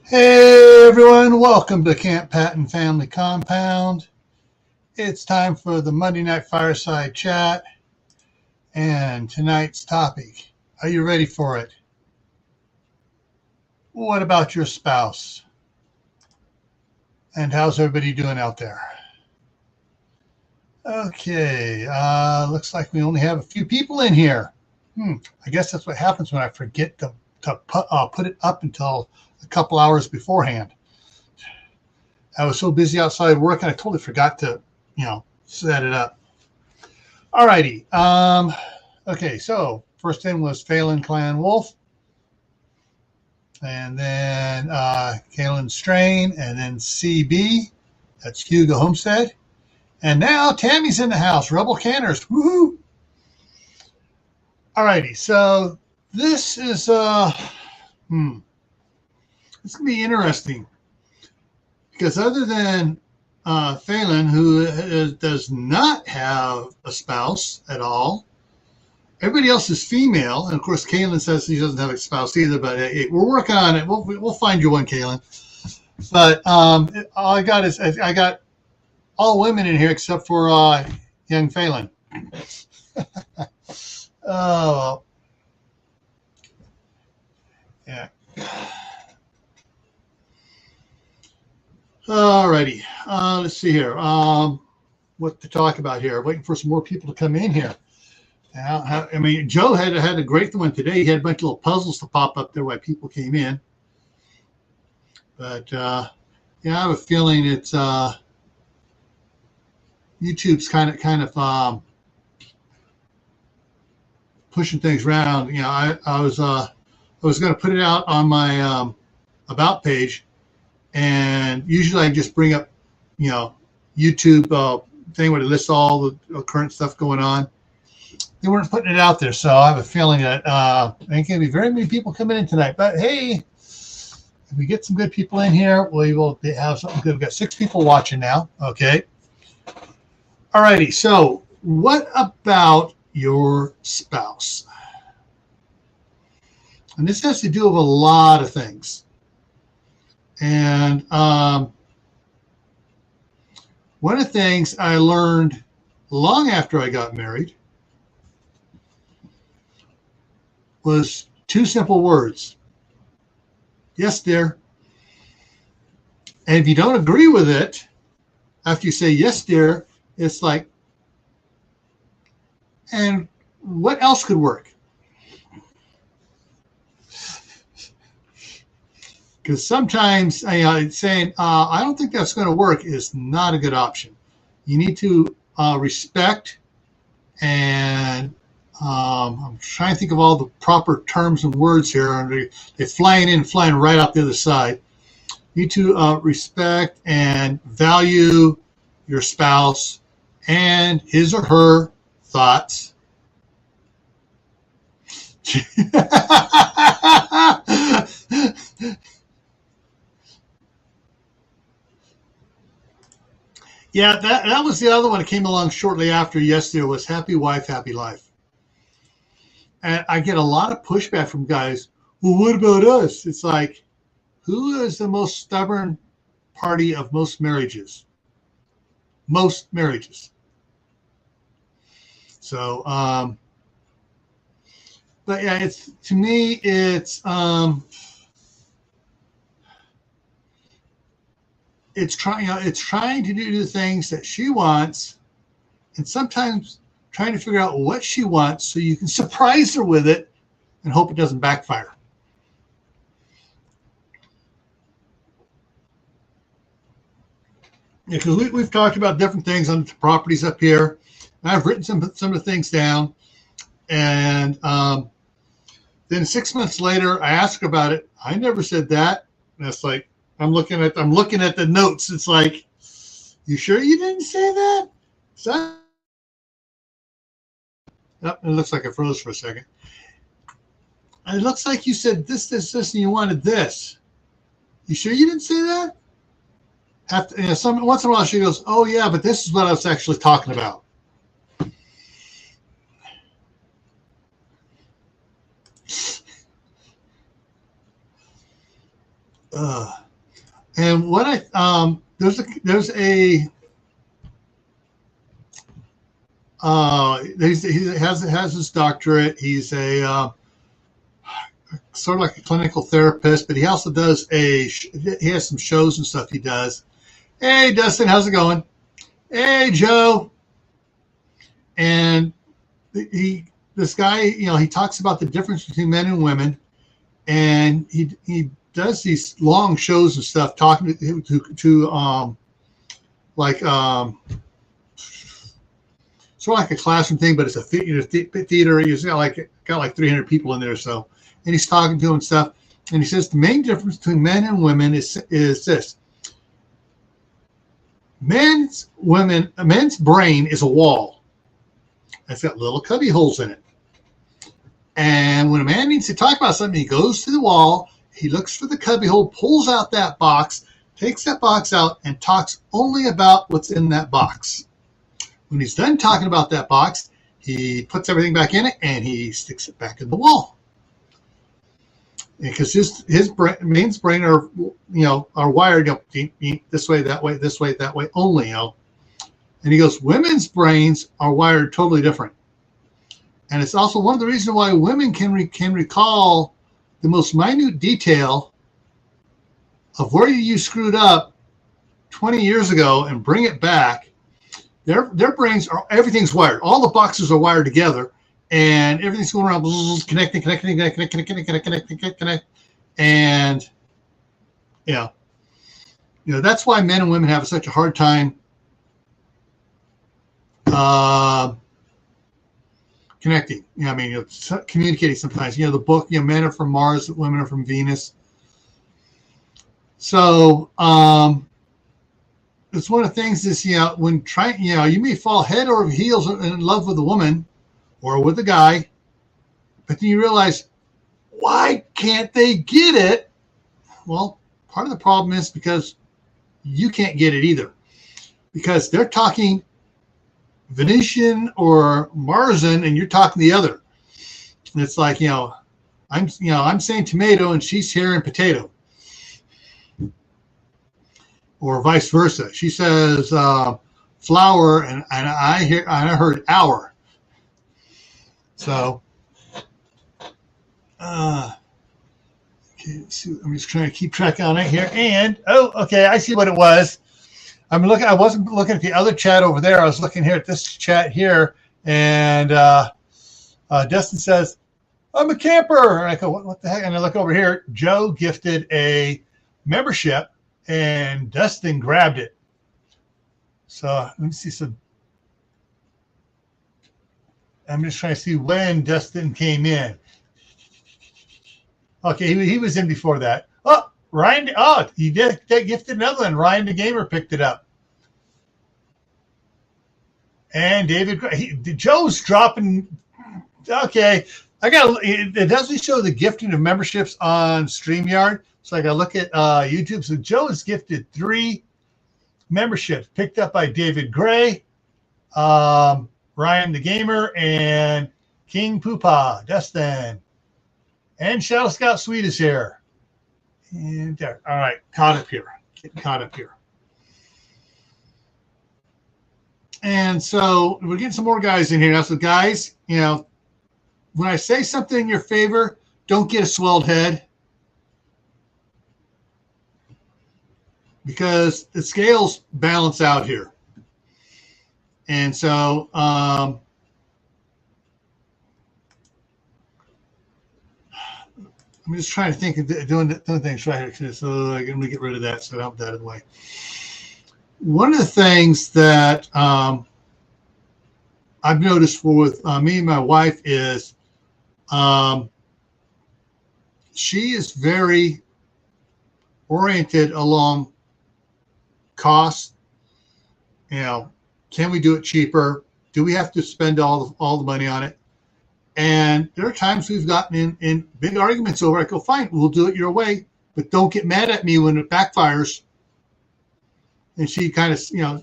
Hey everyone, welcome to Camppatton Family Compound. It's time for the Monday Night Fireside Chat and tonight's topic. Are you ready for it? What about your spouse? And how's everybody doing out there? Okay, looks like we only have a few people in here. I guess that's what happens when I forget to put it up until a couple hours beforehand. I was so busy outside working, I totally forgot to, set it up. Alrighty. Okay, so first in was Phelan Clan Wolf, and then Kalen Strain, and then CB. That's Hugo Homestead. And now Tammy's in the house. Rebel Canners. Woohoo! Alrighty, so this is it's gonna be interesting because other than Phelan, who does not have a spouse at all, everybody else is female, and of course, Kaylin says he doesn't have a spouse either. But we're working on it. We'll find you one, Kaylin. But all I got is I got all women in here except for young Phelan. Oh, yeah. Alrighty. Let's see here. What to talk about here? Waiting for some more people to come in here. Joe had a great one today. He had a bunch of little puzzles to pop up there while people came in. But I have a feeling it's YouTube's kind of pushing things around. I was going to put it out on my about page, and usually I just bring up YouTube thing where it lists all the current stuff going on. They weren't putting it out there, so I have a feeling that there ain't going to be very many people coming in tonight. But hey, if we get some good people in here, we will have something good. We've got 6 people watching now. Okay. Alrighty. So what about your spouse? And this has to do with a lot of things. And one of the things I learned long after I got married was 2 simple words. Yes, dear. And if you don't agree with it, after you say yes, dear, it's like, and what else could work? Because sometimes saying, I don't think that's going to work is not a good option. You need to respect, and I'm trying to think of all the proper terms and words here, and they're flying right out the other side. You need to respect and value your spouse and his or her thoughts. Yeah, that was the other one that came along shortly after yesterday was Happy Wife, Happy Life. And I get a lot of pushback from guys, well, what about us? It's like, who is the most stubborn party of most marriages? Most marriages. So, but yeah, it's, to me, it's trying to do the things that she wants, and sometimes trying to figure out what she wants so you can surprise her with it and hope it doesn't backfire. Because we've talked about different things on the properties up here. I've written some of the things down, and then 6 months later, I ask her about it. I never said that. And it's like, I'm looking at the notes. It's like, you sure you didn't say that? So, it looks like I froze for a second. It looks like you said this, and you wanted this. You sure you didn't say that? Once in a while she goes, oh yeah, but this is what I was actually talking about. And what there's a he has his doctorate. He's a sort of like a clinical therapist, but he also does he has some shows and stuff he does. Hey, Dustin, how's it going? Hey, Joe. And this guy, he talks about the difference between men and women, and he does these long shows and stuff talking to like sort of like a classroom thing, but it's a theater. He's got like 300 people in there, so, and he's talking to them and stuff, and he says the main difference between men and women is this: men's brain is a wall. It's got little cubby holes in it. And when a man needs to talk about something, he goes to the wall, he looks for the cubby hole, pulls out that box, takes that box out, and talks only about what's in that box. When he's done talking about that box, he puts everything back in it and he sticks it back in the wall. Because his man's brain are wired this way, that way only. And he goes, women's brains are wired totally different. And it's also one of the reasons why women can recall the most minute detail of where you screwed up 20 years ago and bring it back. Their brains everything's wired. All the boxes are wired together, and everything's going around connecting. And that's why men and women have such a hard time connecting. Communicating sometimes. The book, men are from Mars, women are from Venus. So it's one of the things is, when trying, you may fall head over heels in love with a woman or with a guy, but then you realize, why can't they get it? Well, part of the problem is because you can't get it either, because they're talking Venetian or Martian and you're talking the other. And it's like, I'm saying tomato and she's hearing potato. Or vice versa. She says flower, and I heard hour. So, okay, let's see. I'm just trying to keep track on it here. And okay, I see what it was. I wasn't looking at the other chat over there. I was looking here at this chat here, and Dustin says, "I'm a camper." And I go, "What the heck?" And I look over here. Joe gifted a membership. And Dustin grabbed it. So let me see some. I'm just trying to see when Dustin came in. Okay, he was in before that. Oh, Ryan. Oh, he did gifted another one. Ryan the Gamer picked it up. And David, Joe's dropping. Okay, it doesn't show the gifting of memberships on StreamYard. So I got to look at YouTube. So Joe has gifted 3 memberships picked up by David Gray, Ryan the Gamer, and King Poopa, Dustin. And Shadow Scout Sweet is here. And there. All right, getting caught up here. And so we're getting some more guys in here now. So guys, when I say something in your favor, don't get a swelled head. Because the scales balance out here. And so I'm just trying to think of doing things right here. So I'm going to get rid of that so I don't have that in the way. One of the things that I've noticed with me and my wife is she is very oriented along cost. Can we do it cheaper? Do we have to spend all the money on it? And there are times we've gotten in big arguments over it. I go, fine, we'll do it your way, but don't get mad at me when it backfires. And she kind of, yeah,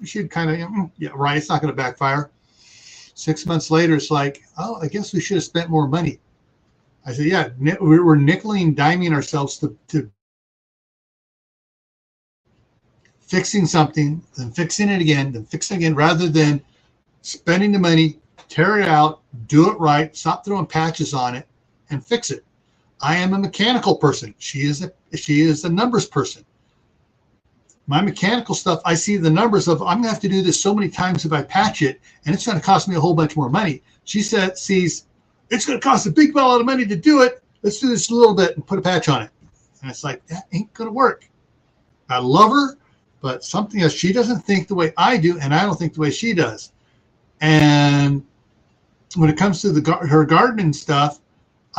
right, it's not going to backfire. 6 months later, it's like, oh, I guess we should have spent more money. I said, yeah, we're nickeling and diming ourselves to fixing something, then fixing it again, then fixing it again, rather than spending the money, tear it out, do it right, stop throwing patches on it, and fix it. I am a mechanical person. She is a numbers person. My mechanical stuff, I see the numbers of, I'm going to have to do this so many times if I patch it, and it's going to cost me a whole bunch more money. She sees, it's going to cost a big lot of money to do it. Let's do this a little bit and put a patch on it. And it's like, that ain't going to work. I love her, but something else, she doesn't think the way I do, and I don't think the way she does. And when it comes to her gardening stuff,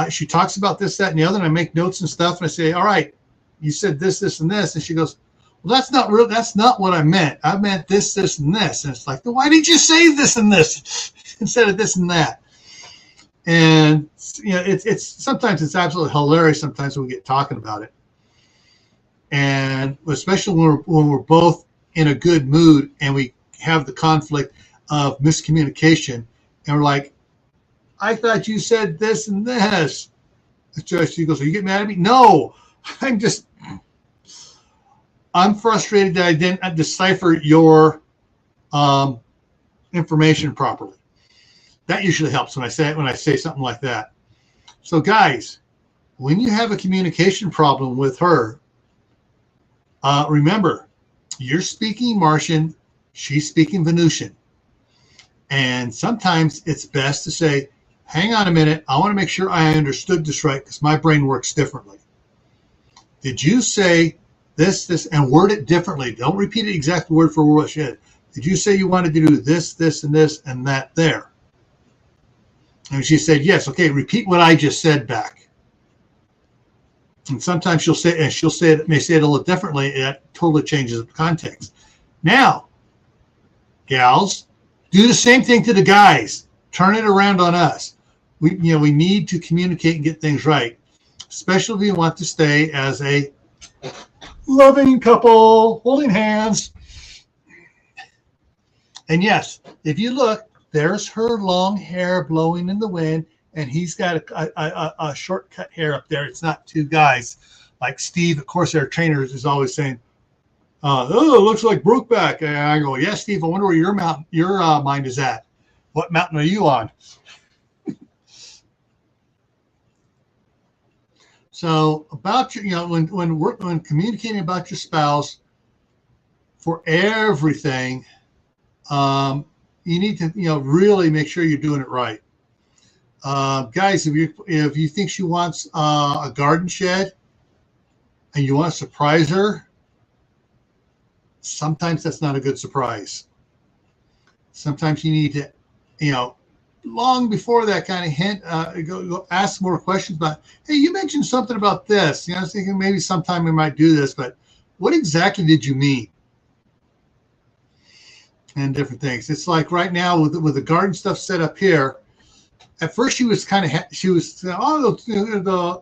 she talks about this, that, and the other, and I make notes and stuff, and I say, all right, you said this, this, and this. And she goes, well, that's not real. That's not what I meant. I meant this, this, and this. And it's like, well, why did you say this and this instead of this and that? And it's sometimes it's absolutely hilarious. Sometimes when we get talking about it, and especially when we're both in a good mood and we have the conflict of miscommunication, and we're like, I thought you said this and this. She goes, are you getting mad at me? No, I'm frustrated that I didn't decipher your information properly. That usually helps when I say something like that. So guys, when you have a communication problem with her, remember, you're speaking Martian, she's speaking Venusian. And sometimes it's best to say, hang on a minute, I want to make sure I understood this right because my brain works differently. Did you say this, and word it differently? Don't repeat it exactly word for word. Did you say you wanted to do this, and this, and that there? And she said, yes. Okay, repeat what I just said back. And sometimes she'll say it, may say it a little differently. It totally changes the context. Now, gals, do the same thing to the guys. Turn it around on us. We need to communicate and get things right, especially if you want to stay as a loving couple, holding hands. And yes, if you look, there's her long hair blowing in the wind, and he's got a shortcut hair up there. It's not two guys like Steve, of course, our trainer is always saying, oh, it looks like Brokeback. And I go, yeah, Steve, I wonder where your mind is at. What mountain are you on? So about your, when communicating about your spouse for everything, you need to, really make sure you're doing it right. Guys, if you think she wants a garden shed and you want to surprise her, sometimes that's not a good surprise. Sometimes you need to, long before that kind of hint, go ask more questions about, hey, you mentioned something about this. I was thinking maybe sometime we might do this, but what exactly did you mean? And different things. It's like right now with the garden stuff set up here. At first, she was saying, oh,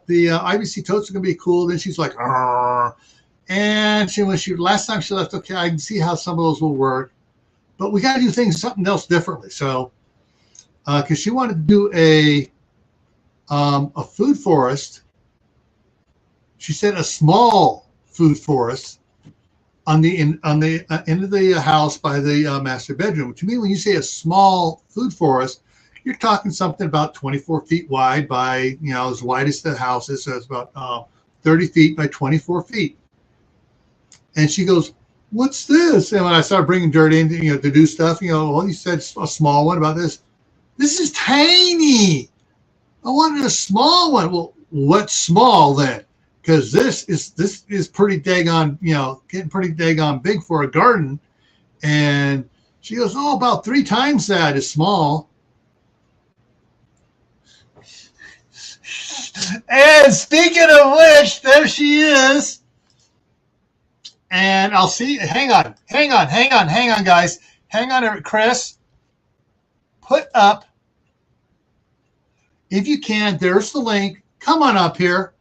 the IBC totes are going to be cool. Then she's like, argh. And last time she left, okay, I can see how some of those will work, but we got to do something else differently. So, because she wanted to do a food forest, she said a small food forest on the end of the house by the master bedroom. To me, when you say a small food forest, you're talking something about 24 feet wide by, as wide as the house is. So it's about 30 feet by 24 feet. And she goes, what's this? And when I started bringing dirt in, to do stuff, well, you said a small one about this. This is tiny. I wanted a small one. Well, what's small then? Because this is pretty daggone, getting pretty daggone big for a garden. And she goes, oh, about 3 times that is small. And speaking of which, there she is. And I'll see. Hang on, guys. Hang on, Chris. Put up, if you can, there's the link. Come on up here.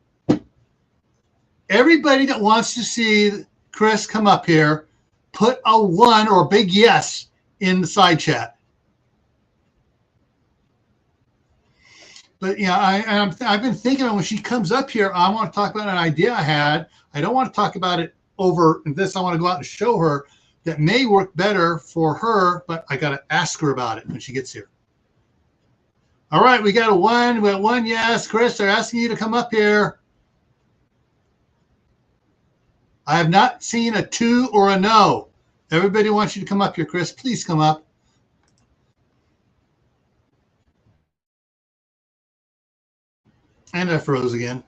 Everybody that wants to see Chris come up here, put a 1 or a big yes in the side chat. But I've been thinking when she comes up here, I want to talk about an idea I had. I don't want to talk about it over this I want to go out and show her that may work better for her, but I got to ask her about it when she gets here. All right, we got a one. We got one yes. Chris, they're asking you to come up here. I have not seen a 2 or a no. Everybody wants you to come up here, Chris. Please come up. And I froze again.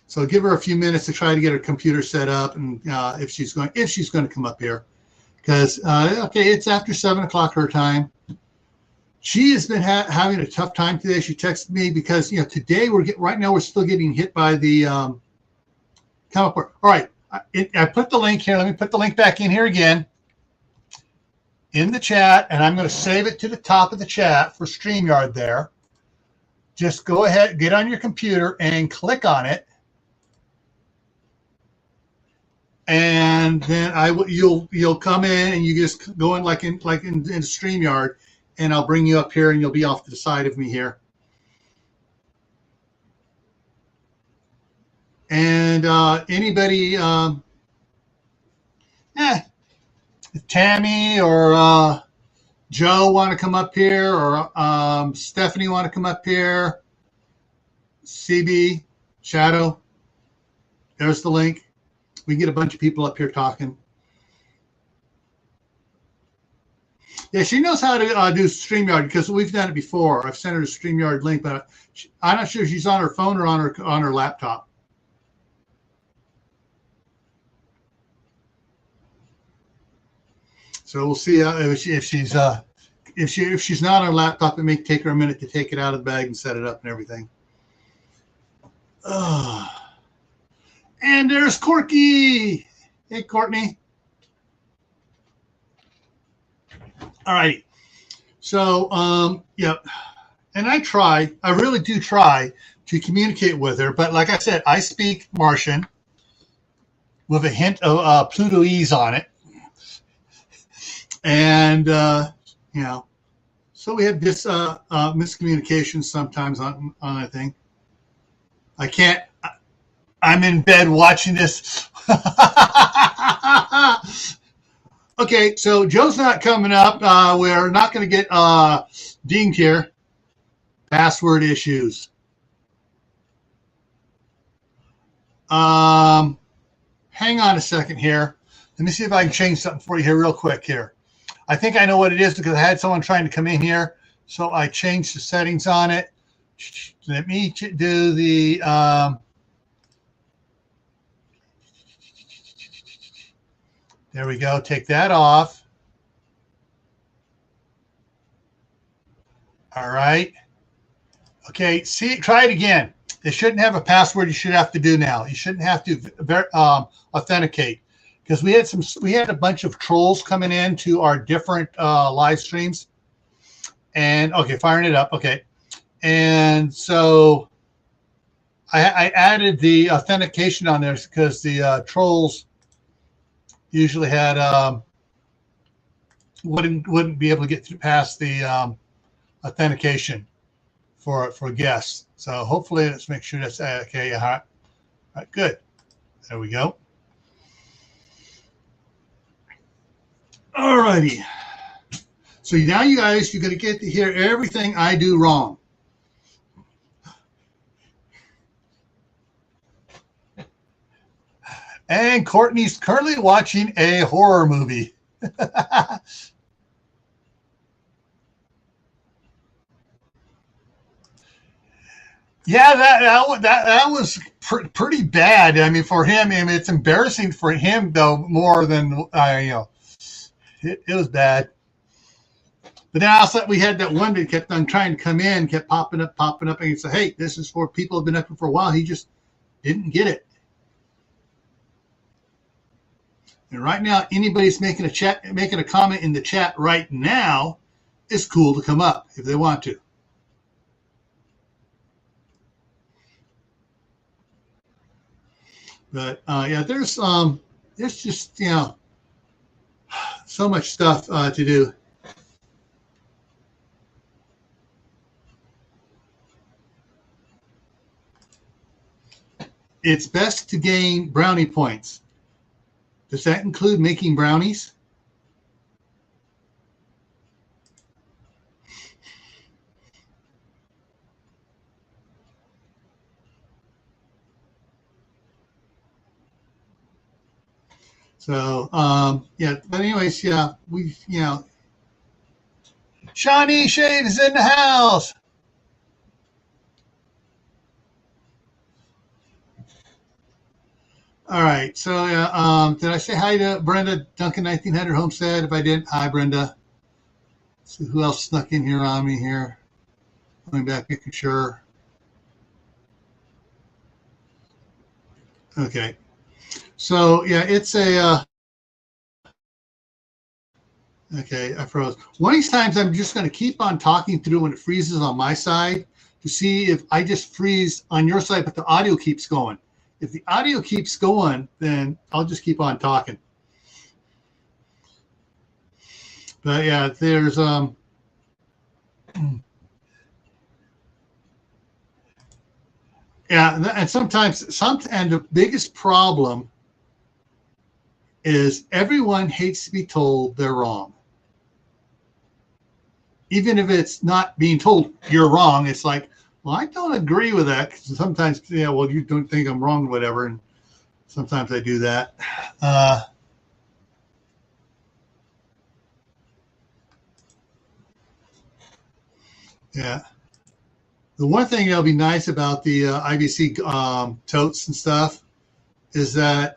So give her a few minutes to try to get her computer set up, and if she's going to come up here, because okay, it's after 7 o'clock her time. She has been having a tough time today. She texted me because today right now we're still getting hit by the come up. All right, I put the link here. Let me put the link back in here again in the chat, and I'm going to save it to the top of the chat for StreamYard there. Just go ahead, get on your computer and click on it. And then you'll come in and you just go in like in StreamYard, and I'll bring you up here and you'll be off to the side of me here. And anybody, if Tammy or Joe want to come up here, or Stephanie want to come up here, CB, Shadow, there's the link. We can get a bunch of people up here talking. Yeah, she knows how to do StreamYard because we've done it before. I've sent her a StreamYard link, but I'm not sure if she's on her phone or on her laptop. So we'll see if she's not on her laptop. It may take her a minute to take it out of the bag and set it up and everything. And there's Corky. Hey, Courtney. All right. So, yeah. And I really do try to communicate with her. But like I said, I speak Martian with a hint of Plutoese on it. And, so we have this miscommunication sometimes on a thing. I'm in bed watching this. Okay, so Joe's not coming up. We're not going to get dinged here. Password issues. Hang on a second here. Let me see if I can change something for you here real quick here. I think I know what it is because I had someone trying to come in here. So I changed the settings on it. Let me do the... there we go. Take that off. All right. Okay. See, try it again. It shouldn't have a password. You should have to do now. You shouldn't have to authenticate, because we had a bunch of trolls coming in to our different live streams. And okay, firing it up. Okay. And so I added the authentication on there because the trolls usually had wouldn't be able to get past the authentication for guests. So hopefully, let's make sure that's okay. All right, good. There we go. All righty. So now you guys, you're going to get to hear everything I do wrong. And Courtney's currently watching a horror movie. Yeah, that was pretty bad. I mean, for him, it's embarrassing for him though more than it was bad. But then also we had that one that kept on trying to come in, kept popping up, and he said, "Hey, this is for people who've been up here for a while." He just didn't get it. And right now, anybody's making a comment in the chat right now is cool to come up if they want to. But yeah, there's just so much stuff to do. It's best to gain brownie points. Does that include making brownies? So, yeah, but anyways, yeah, Shawnee Shade is in the house. All right. So, did I say hi to Brenda Duncan 1900 Homestead? If I didn't, hi, Brenda. Let's see who else snuck in here on me here. Going back, making sure. Okay. So, yeah, it's a, okay, I froze. One of these times I'm just going to keep on talking through when it freezes on my side to see if I just freeze on your side, but the audio keeps going. If the audio keeps going, then I'll just keep on talking. But yeah, there's yeah, and sometimes and the biggest problem is everyone hates to be told they're wrong. Even if it's not being told you're wrong, it's like, well, I don't agree with that. Because sometimes, yeah, well, you don't think I'm wrong, whatever. And sometimes I do that. Yeah. The one thing that'll be nice about the IBC totes and stuff is that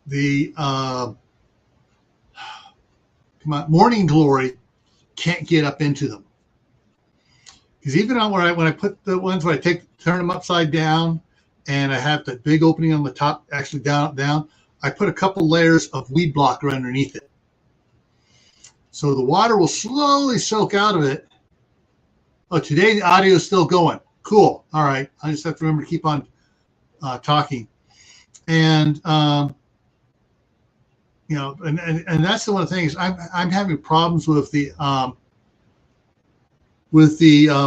the morning glory can't get up into them. Because even when I put the ones where I turn them upside down and I have the big opening on the top, actually down, I put a couple layers of weed blocker underneath it. So the water will slowly soak out of it. Oh, today the audio is still going. Cool. All right. I just have to remember to keep on talking. And, you know, and that's the one of the things I'm having problems with the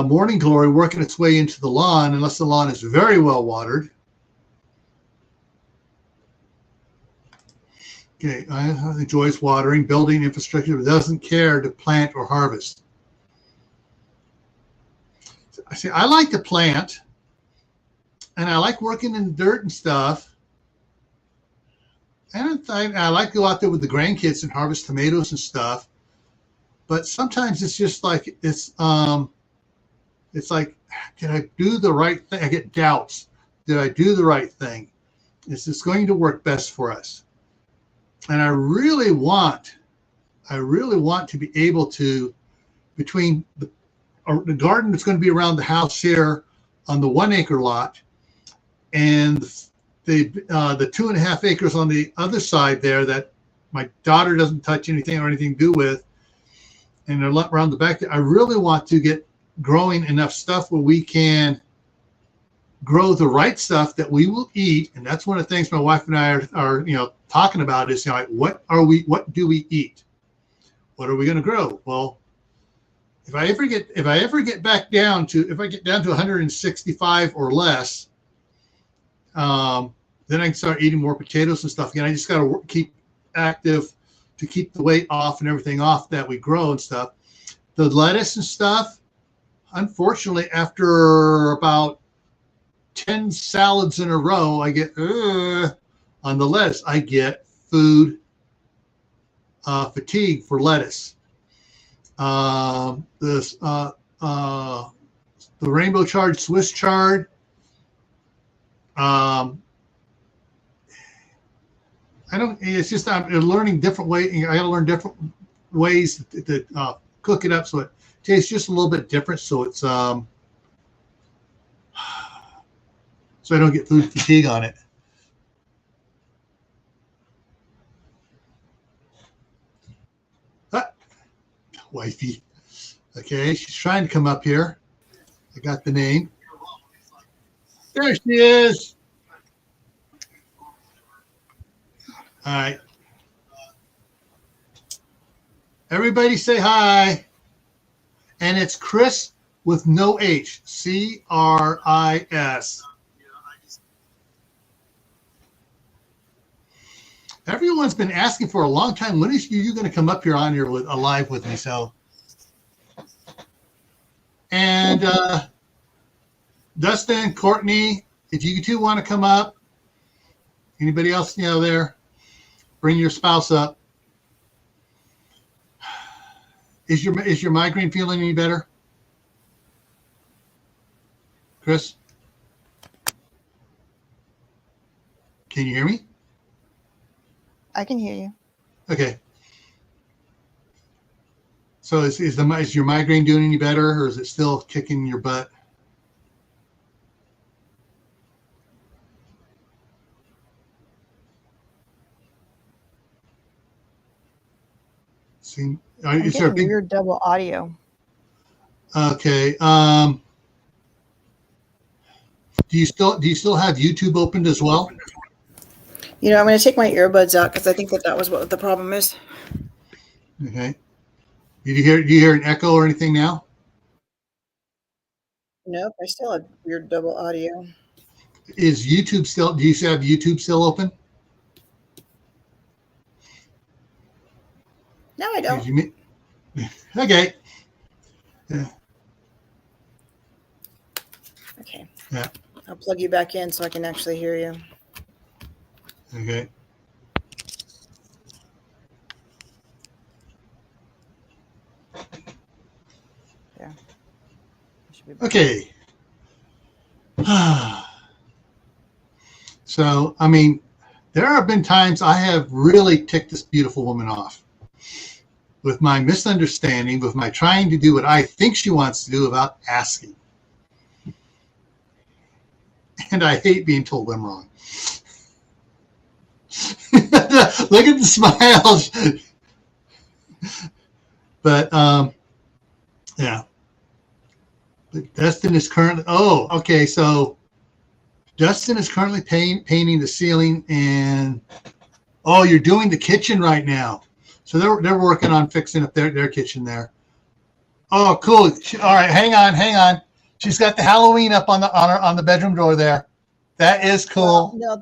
morning glory working its way into the lawn unless the lawn is very well watered. Okay, I enjoys watering, building infrastructure, but doesn't care to plant or harvest. I say I like to plant, and I like working in the dirt and stuff. And I like to go out there with the grandkids and harvest tomatoes and stuff. But sometimes it's just like it's like, did I do the right thing? I get doubts. Did I do the right thing? Is this going to work best for us? And I really want to be able to, between the garden that's going to be around the house here on the 1 acre lot and the 2.5 acres on the other side there that my daughter doesn't touch anything or anything to do with, and they're around the back there. I really want to get growing enough stuff where we can grow the right stuff that we will eat. And that's one of the things my wife and I are talking about is, like, what do we eat? What are we going to grow? Well, if I get down to 165 or less, then I can start eating more potatoes and stuff again. I just got to keep active to keep the weight off and everything off that we grow and stuff. The lettuce and stuff, unfortunately, after about 10 salads in a row, I get on the lettuce. I get food fatigue for lettuce. The rainbow chard, Swiss chard. It's just I'm learning different ways. I got to learn different ways to cook it up so it tastes just a little bit different. So it's so I don't get food fatigue on it. Wifey. Okay, she's trying to come up here. I got the name. There she is. All right. Everybody say hi. And it's Chris with no H. Chris. everyone's been asking for a long time. When is you going to come up here on here with live with me? So, and Dustin, Courtney, if you two want to come up, anybody else there, bring your spouse up. Is your migraine feeling any better, Chris? Can you hear me? I can hear you. Okay. So is your migraine doing any better, or is it still kicking your butt? I'm getting weird double audio. Okay. Do you still have YouTube opened as well? I'm going to take my earbuds out because I think that was what the problem is. Okay. Do you hear an echo or anything now? Nope, I still have weird double audio. Is YouTube still? Do you have YouTube still open? No, I don't. Okay. Yeah. Okay. Yeah. I'll plug you back in so I can actually hear you. Okay. Yeah. Okay. So, I mean, there have been times I have really ticked this beautiful woman off with my misunderstanding, with my trying to do what I think she wants to do without asking. And I hate being told I'm wrong. Look at the smiles. But, yeah. But Dustin is currently, okay, so Dustin is currently painting the ceiling, and, you're doing the kitchen right now. So they're working on fixing up their kitchen there. Oh, cool. All right, hang on. She's got the Halloween up on the bedroom door there. That is cool. Well, no,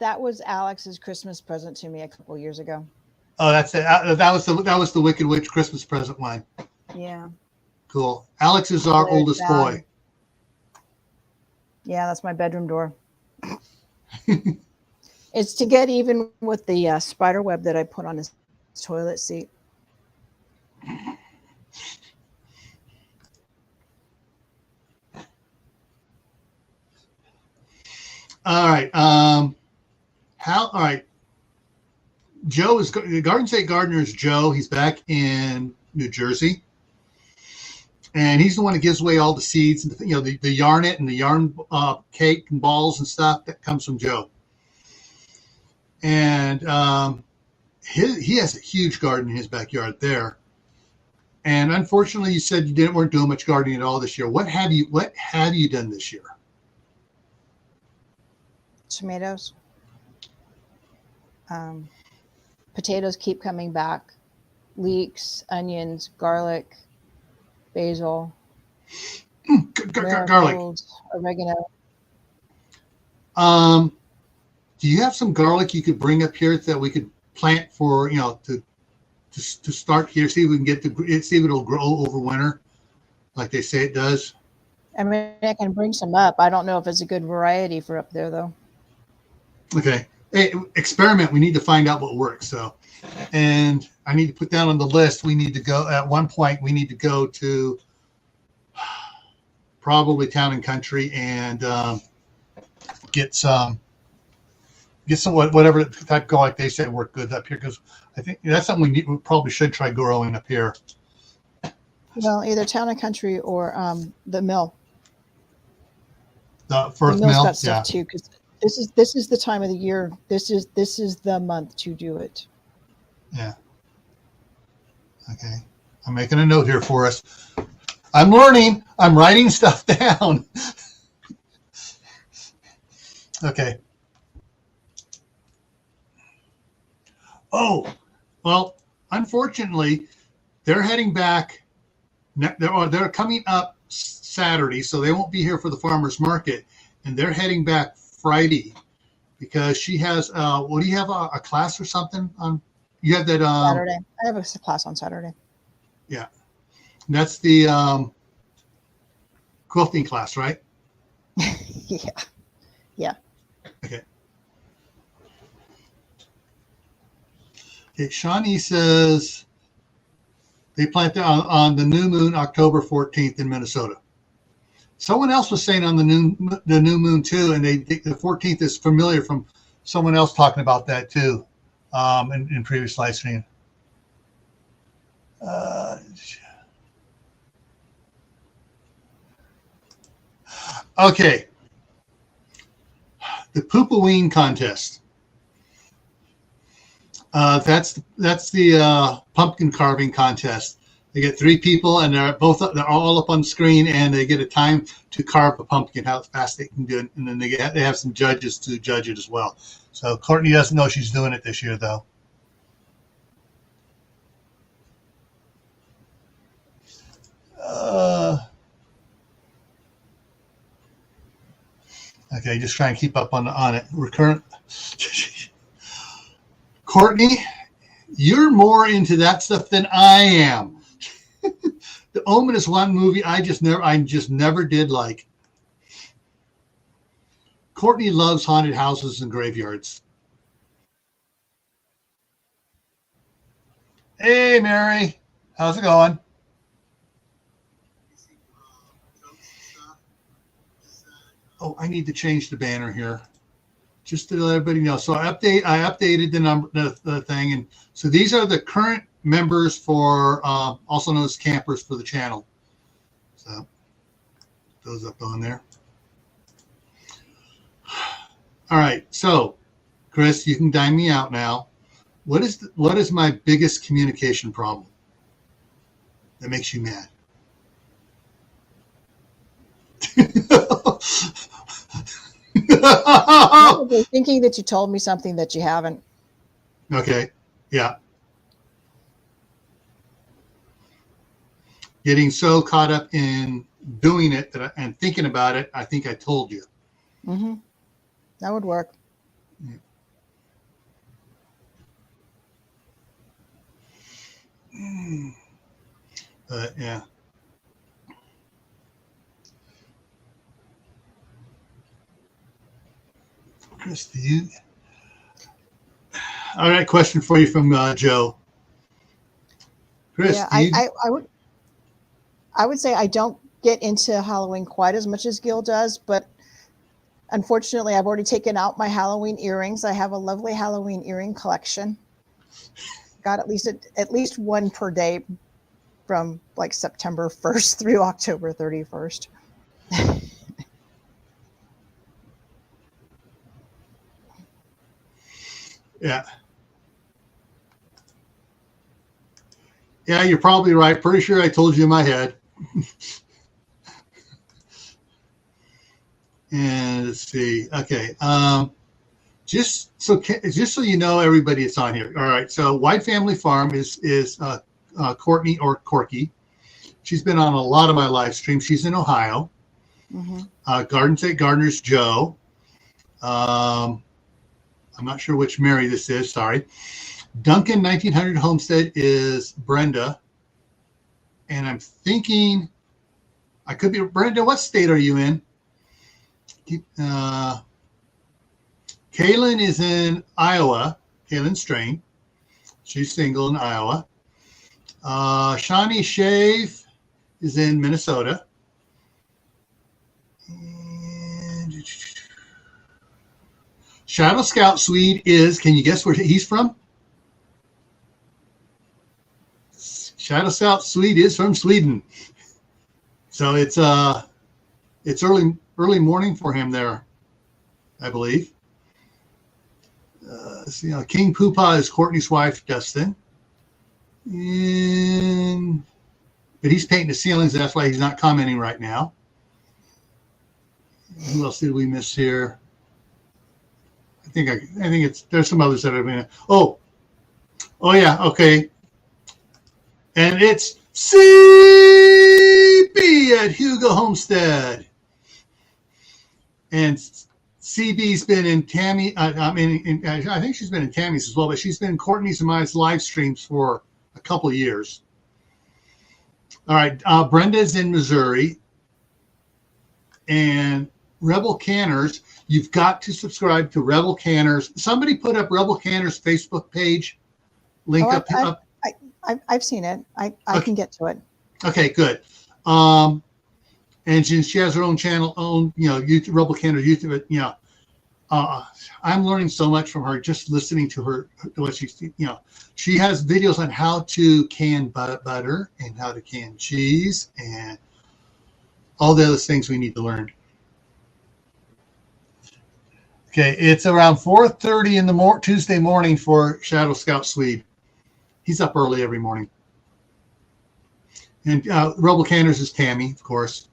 that was Alex's Christmas present to me a couple years ago. Oh, that's it. That was the Wicked Witch Christmas present line. Yeah. Cool. Alex is our oldest boy. Yeah, that's my bedroom door. It's to get even with the spider web that I put on his toilet seat. All right. All right. Joe is Garden State Gardener's Joe. He's back in New Jersey, and he's the one that gives away all the seeds, and the yarn it and the yarn cake and balls and stuff that comes from Joe. And he has a huge garden in his backyard there. And unfortunately, you said you weren't doing much gardening at all this year. What have you done this year? Tomatoes. Potatoes keep coming back. Leeks, onions, garlic, basil, garlic, oregano. Do you have some garlic you could bring up here that we could plant for to start here? See if we can see if it'll grow over winter, like they say it does. I mean, I can bring some up. I don't know if it's a good variety for up there though. Okay. Hey, experiment. We need to find out what works. So, and I need to put down on the list. We need to go at one point. We need to go to probably Town and Country and get some whatever type of garlic they said worked good up here, because I think that's something we probably should try growing up here. Well, either Town and Country or the mill. The Firth mill's Mill, got stuff too, because this is the time of the year. This is the month to do it. Yeah. Okay. I'm making a note here for us. I'm learning. I'm writing stuff down. Okay. Oh, well, unfortunately, they're heading back. They're coming up Saturday, so they won't be here for the farmers market, and they're heading back Friday because she has. What do you have a class or something on? You have that Saturday. I have a class on Saturday. Yeah, that's the quilting class, right? Yeah. Yeah. Okay. Okay. Shawnee says they plant on the new moon, October 14th in Minnesota. Someone else was saying on the new moon too, and the 14th is familiar from someone else talking about that too, in previous live stream. Okay, the Poopaween contest. That's the pumpkin carving contest. They get 3 people, and they're all up on the screen, and they get a time to carve a pumpkin, how fast they can do it, and then they have some judges to judge it as well. So Courtney doesn't know she's doing it this year, though. Okay, just try and keep up on it. Recurrent. Courtney, you're more into that stuff than I am. The Omen is one movie I just never did like. Courtney loves haunted houses and graveyards. Hey, Mary, how's it going? Oh, I need to change the banner here, just to let everybody know. So I updated the thing, and so these are the current members for also known as campers for the channel. So those up on there. All right, so Chris, you can dime me out now. What is my biggest communication problem that makes you mad? Probably thinking that you told me something that you haven't. Okay. Yeah. Getting so caught up in doing it and thinking about it, I think I told you. Mm-hmm. That would work. Yeah. Chris, do you? All right, question for you from Joe. Chris, yeah, I would say I don't get into Halloween quite as much as Gil does, but unfortunately, I've already taken out my Halloween earrings. I have a lovely Halloween earring collection. Got at least one per day from like September 1st through October 31st. Yeah. Yeah, you're probably right. Pretty sure I told you in my head. And let's see. Okay. Just so you know, everybody that's on here. All right. So White Family Farm is Courtney or Corky. She's been on a lot of my live streams. She's in Ohio. Mm-hmm. Gardens at Gardener's Joe. I'm not sure which Mary this is. Sorry. Duncan 1900 Homestead is Brenda. And I'm thinking, I could be Brenda. What state are you in? Kaylin is in Iowa. Kaylin Strain. She's single in Iowa. Shawnee Shave is in Minnesota. And Shadow Scout Swede is, can you guess where he's from? Shadow Scout Swede is from Sweden. So it's early morning for him there, I believe. King Poopa is Courtney's wife, Dustin. But he's painting the ceilings. That's why he's not commenting right now. Who else did we miss here? I think there's some others that have been. Oh yeah, okay. And it's CB at Hugo Homestead. And CB's been in Tammy. I think she's been in Tammy's as well, but she's been in Courtney's and my live streams for a couple of years. All right, Brenda's in Missouri, and Rebel Canners. You've got to subscribe to Rebel Canners. Somebody put up Rebel Canners Facebook page. Link up. I've seen it. I can get to it. Okay, good. And she has her own channel, YouTube, Rebel Canner YouTube. I'm learning so much from her just listening to her. What she has videos on how to can butter and how to can cheese and all the other things we need to learn. Okay, it's around 4:30 in the Tuesday morning for Shadow Scout Swede. He's up early every morning. And Rebel Canners is Tammy, of course.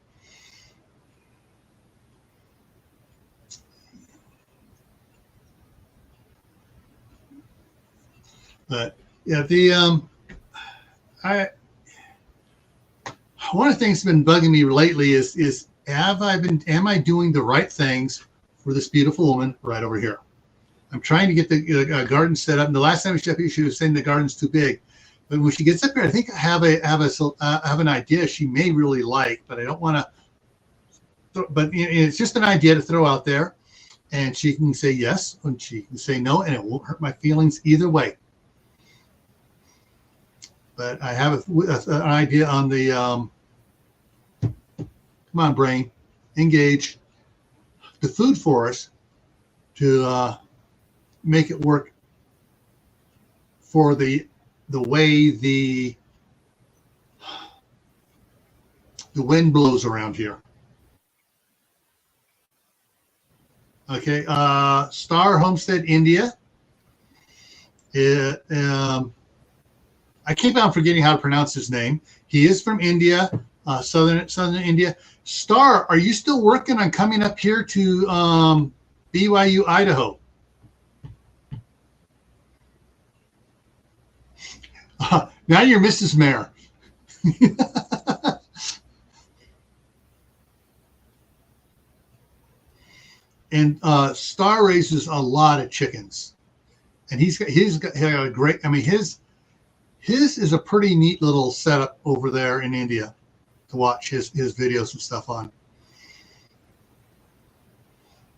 But yeah, one of the things that's been bugging me lately is am I doing the right things for this beautiful woman right over here? I'm trying to get the garden set up. And the last time she was saying the garden's too big. But when she gets up here, I think I have an idea she may really like, but I don't want to. But it's just an idea to throw out there, and she can say yes, and she can say no, and it won't hurt my feelings either way. But I have an idea on the. Come on, brain, engage. The food for us to make it work for the way the wind blows around here. Okay, Star Homestead India. I keep on forgetting how to pronounce his name. He is from India, southern India. Star, are you still working on coming up here to BYU, Idaho? Now you're Mrs. Mayor. And Star raises a lot of chickens, and he's got a great. I mean, his is a pretty neat little setup over there in India to watch his videos and stuff on.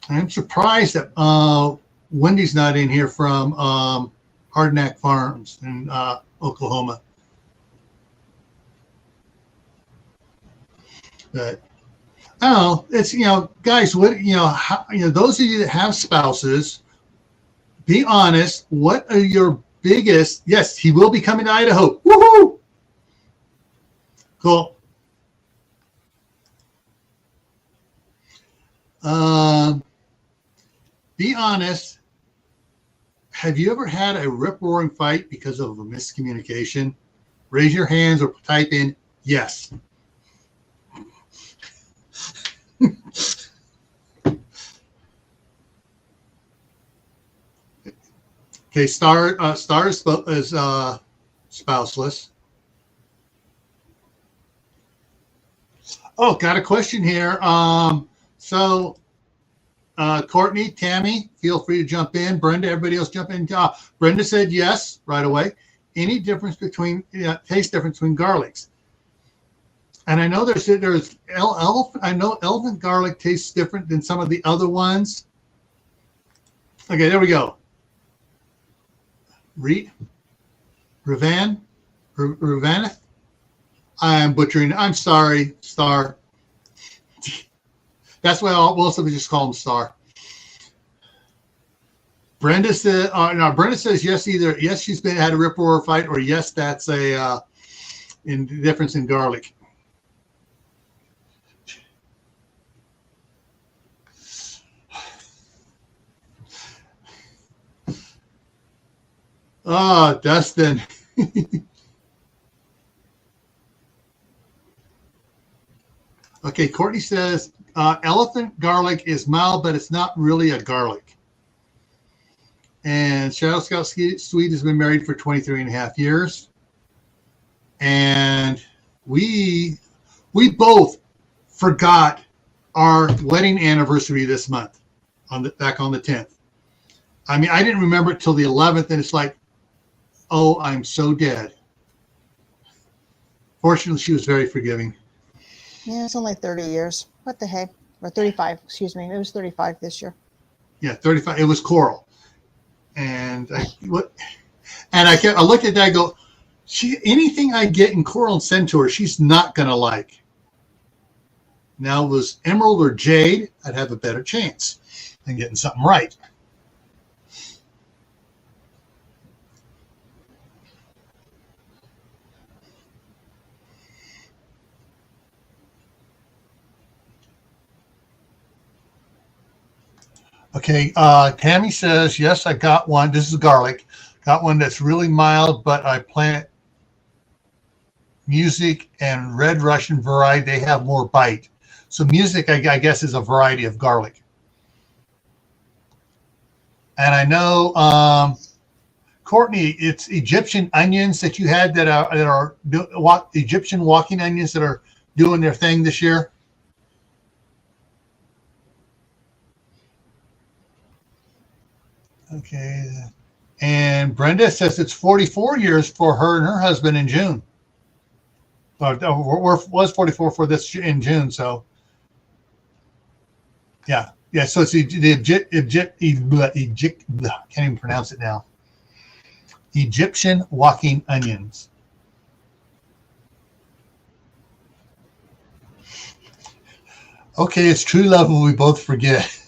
I'm surprised that Wendy's not in here from Hardknack Farms in Oklahoma. But I don't know. It's guys. What those of you that have spouses, be honest. What are your biggest? Yes, he will be coming to Idaho. Woohoo! Cool. Be honest. Have you ever had a rip-roaring fight because of a miscommunication? Raise your hands or type in yes. Okay, Star is spouseless. Oh, got a question here. Courtney, Tammy, feel free to jump in. Brenda, everybody else jump in. Brenda said yes right away. Any difference between taste difference between garlics? And I know there's elephant garlic tastes different than some of the other ones. Okay, there we go. Ravaneth. I am butchering. I'm sorry, Star. That's why most of us just call him Star. Brenda said, Brenda says yes, either yes, she's had a rip roar fight, or yes, that's a difference in garlic. Oh, Dustin. Okay, Courtney says elephant garlic is mild, but it's not really a garlic. And Shadow Scout Swede has been married for 23 and a half years. And we both forgot our wedding anniversary this month. back on the 10th. I mean, I didn't remember it till the 11th, and it's like, oh, I'm so dead. Fortunately, she was very forgiving. Yeah, it's only 30 years. What the heck? Or 35, excuse me. It was 35 this year. Yeah, 35. It was Coral. And I looked at that, I go, anything I get in Coral and send to her, she's not going to like. Now, it was Emerald or Jade, I'd have a better chance than getting something right. Okay, Tammy says, yes, I got one. This is garlic. Got one that's really mild, but I plant Music and Red Russian variety. They have more bite. So Music, I guess, is a variety of garlic. And I know, Courtney, it's Egyptian onions that you had that are Egyptian walking onions that are doing their thing this year. Okay. And Brenda says it's 44 years for her and her husband in June. Was 44 for this in June. So, yeah. Yeah. So it's the can't even pronounce it now. Egyptian walking onions. Okay. It's true love when we both forget.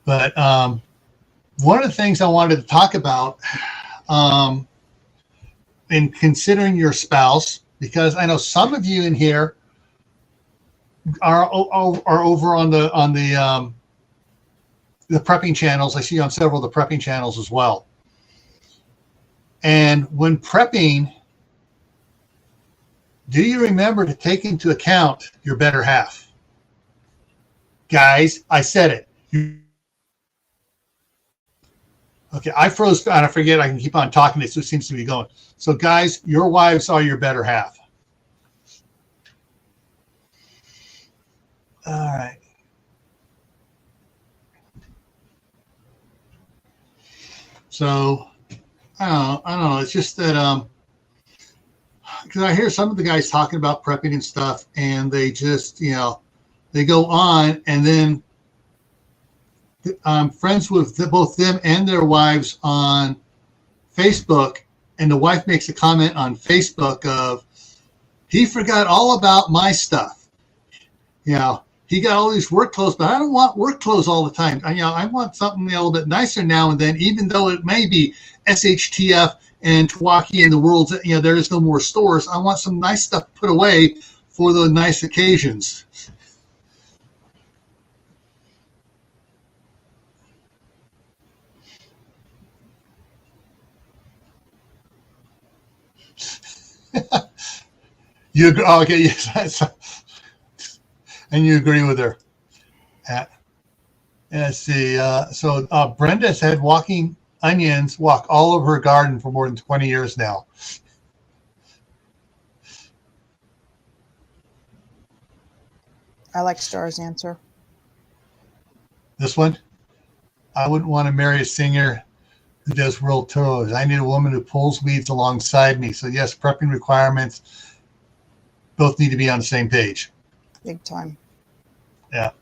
But one of the things I wanted to talk about in considering your spouse, because I know some of you in here are over on the prepping channels. I see on several of the prepping channels as well. And when prepping, do you remember to take into account your better half? Guys, I said it. Okay, I froze and I forget I can keep on talking. It just seems to be going. So, guys, your wives are your better half. All right. So, I don't know. It's just that because I hear some of the guys talking about prepping and stuff, and they just, they go on, and then I'm friends with both them and their wives on Facebook, and the wife makes a comment on Facebook of, he forgot all about my stuff. He got all these work clothes, but I don't want work clothes all the time. I want something a little bit nicer now and then, even though it may be SHTF and Milwaukee and the world's, there is no more stores. I want some nice stuff put away for the nice occasions. You agree? Oh, okay, yes. And you agree with her. Let's see. So Brenda said walking onions walk all over her garden for more than 20 years now. I like Star's answer. This one? I wouldn't want to marry a singer who does world tours. I need a woman who pulls weeds alongside me. So yes, prepping requirements both need to be on the same page. Big time. Yeah.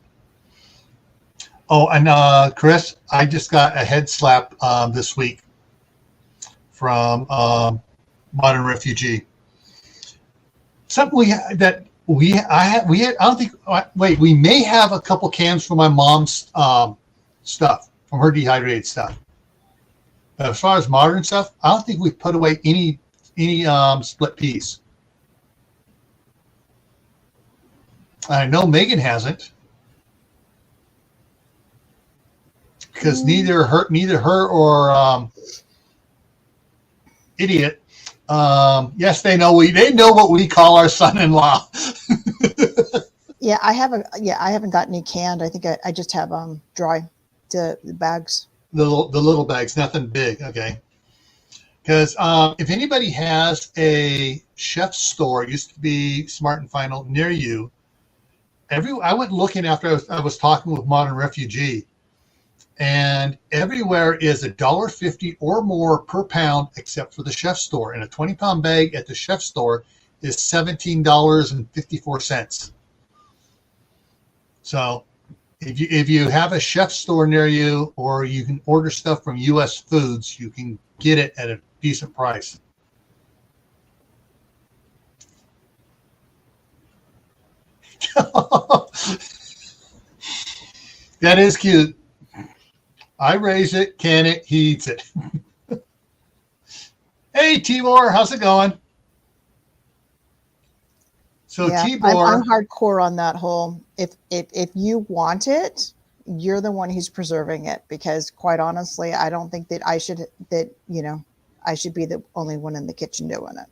Oh, and Chris, I just got a head slap this week from Modern Refugee. Something we may have a couple cans from my mom's stuff, from her dehydrated stuff. But as far as modern stuff, I don't think we've put away any split peas. I know Megan hasn't, because neither her or Idiot. Yes, they know what we call our son-in-law. Yeah, I haven't got any canned. I think I just have dry the bags. The little bags, nothing big. Okay. Because if anybody has a chef's store, it used to be Smart and Final near you. I went looking after I was talking with Modern Refugee, and everywhere is $1.50 or more per pound, except for the chef's store. And a 20-pound bag at the chef's store is $17.54. So if you have a chef's store near you, or you can order stuff from U.S. Foods, you can get it at a decent price. That is cute. I raise it, can it, he eats it. Hey, Tibor, how's it going? So Yeah, Tibor, I'm hardcore on that whole. If you want it, you're the one who's preserving it. Because quite honestly, I don't think that I should be the only one in the kitchen doing it.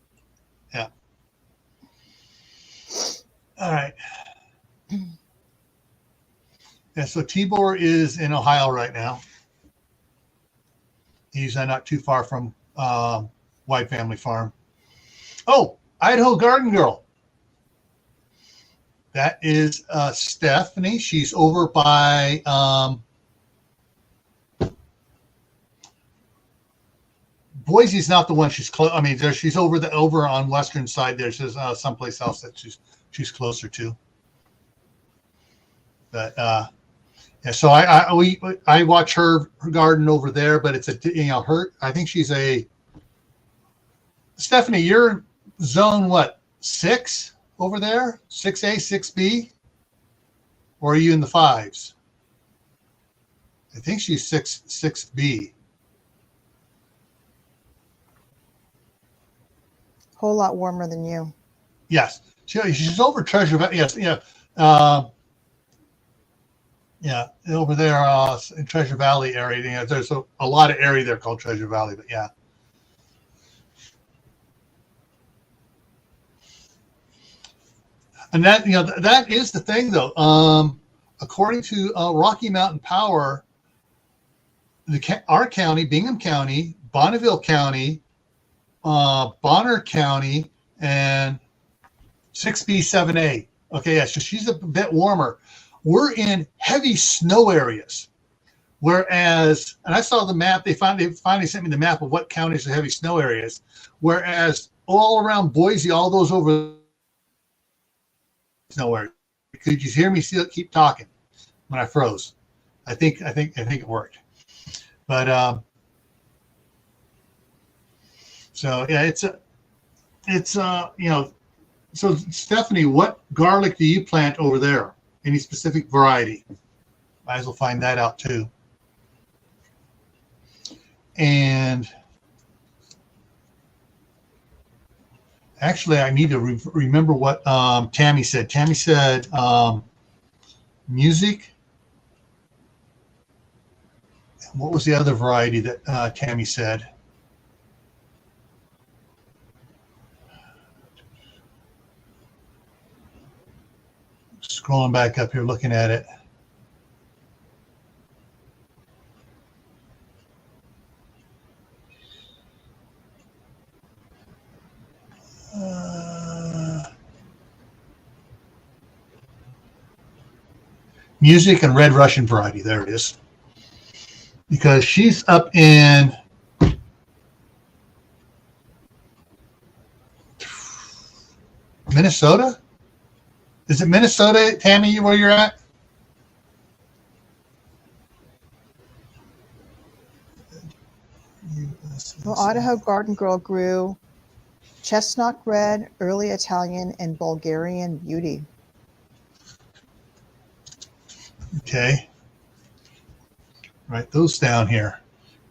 yeah. All right. Yeah, so Tibor is in Ohio right now. He's not too far from White Family Farm. Oh, Idaho Garden Girl. That is Stephanie. She's over by Boise's not the one she's close. I mean, she's over on western side. There's someplace else that she's closer to. But yeah, so I watch her garden over there, but it's I think she's a Stephanie. You're zone what, 6 over there? 6A, 6B, or are you in the 5s? I think she's 6B. Whole lot warmer than you. Yes, she's over Treasure Valley. Yes, yeah. Yeah, over there in Treasure Valley area. There's a lot of area there called Treasure Valley, but yeah. And that that is the thing though. According to Rocky Mountain Power, our county, Bingham County, Bonneville County, Bonner County, and 6B, 7A. Okay, yeah, so she's a bit warmer. We're in heavy snow areas, whereas, and I saw the map. They finally sent me the map of what counties are heavy snow areas. Whereas all around Boise, all those over snow areas. Could you hear me keep talking when I froze? I think it worked. But so yeah, it's So Stephanie, what garlic do you plant over there? Any specific variety? Might as well find that out too. And actually, I need to remember what Tammy said. Tammy said music. What was the other variety that Tammy said? Scrolling back up here, looking at it. Music and Red Russian variety. There it is. Because she's up in Minnesota. Is it Minnesota, Tammy, where you're at? Well, Idaho Garden Girl grew chestnut red, early Italian, and Bulgarian beauty. Okay. Write those down here.